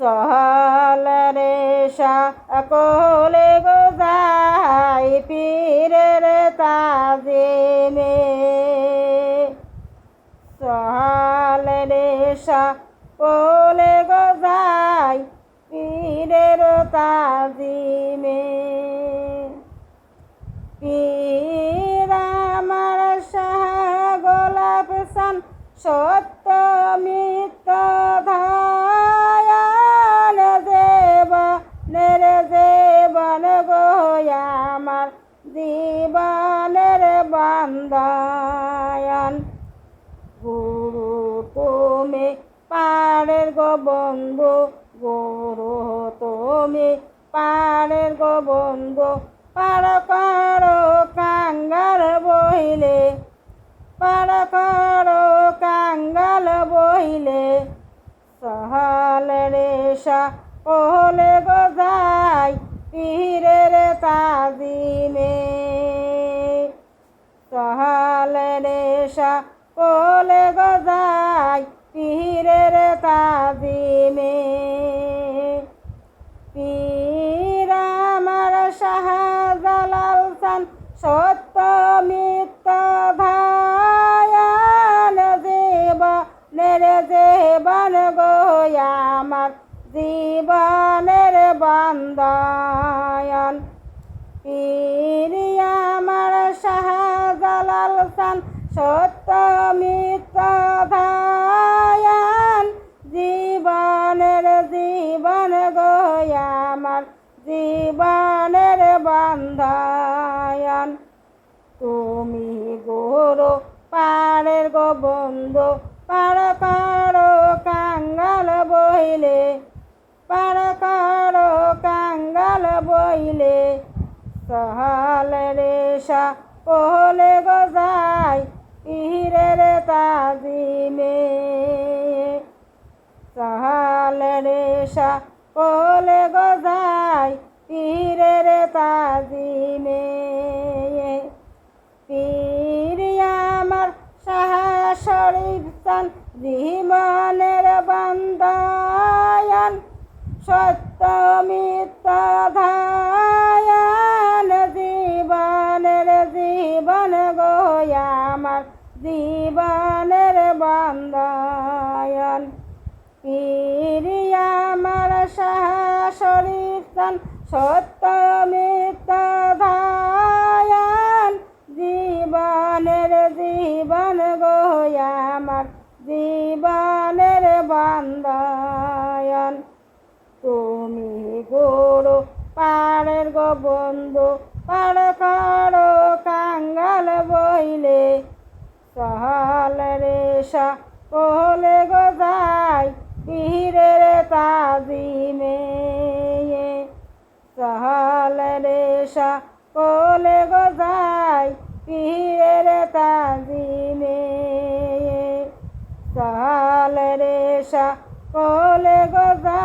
সহল রে সকলে গো যাই পীরের তাজিমে সহল রে সকলে গো যাই পীরের তাজিমে পীর আমার শাহ গোলাপ চাঁদ সত্য মিথ্যা ধায়ান জীবনের জীবন গো আমার জীবনের বান্দায়ান গুরু তুমি পাড়ের গো বন্ধু গুরু তুমি পাড়ের গো বন্ধু পার করো কাঙ্গাল বহিলে পার করো কাঙ্গাল বহিলে সহল রে সকলে গো যাই পীরের তাজিমে সহল রে সকলে গো যাই পীরের তাজিমে পীর আমার শাহজালাল চাঁদ সত্য মিথ্যা ধায়ান জীবনের জীবন গো আমার জীবনের বান্দায়ান পীর আমার শাহজালাল চাঁদ সত্য মিথ্যা ধায়ান জীবনের জীবন গো আমার জীবনের বান্দায়ান তুমি গুরু পাড়ের গো বন্ধু পার করো কাঙ্গাল বইলে পার করো কাঙ্গাল বইলে সহল রে সকলে গো যাই পীরের তাজিমে সহল রে সকলে গো যাই পীরের তাজিমে পীর আমার শাহ শরীফ চাঁদ জীবনের বান্দায়ান সত্য মিথ্যা ধায়ান জীবনের জীবন গো আমার জীবনের বান্দায়ান পীর আমার শাহ শরীফ চাঁদ সত্য মিথ্যা ধায়ান জীবনের জীবন গো আমার জীবনের বান্দায়ান তুমি গুরু পাড়ের গো বন্ধু পার করো কাঙ্গাল বইলে সহল রে সকলে গো যাই পীরের তাজিমে সহল রে সকলে গো যাই পীরের তাজিমে সহল রে সকলে গো যাই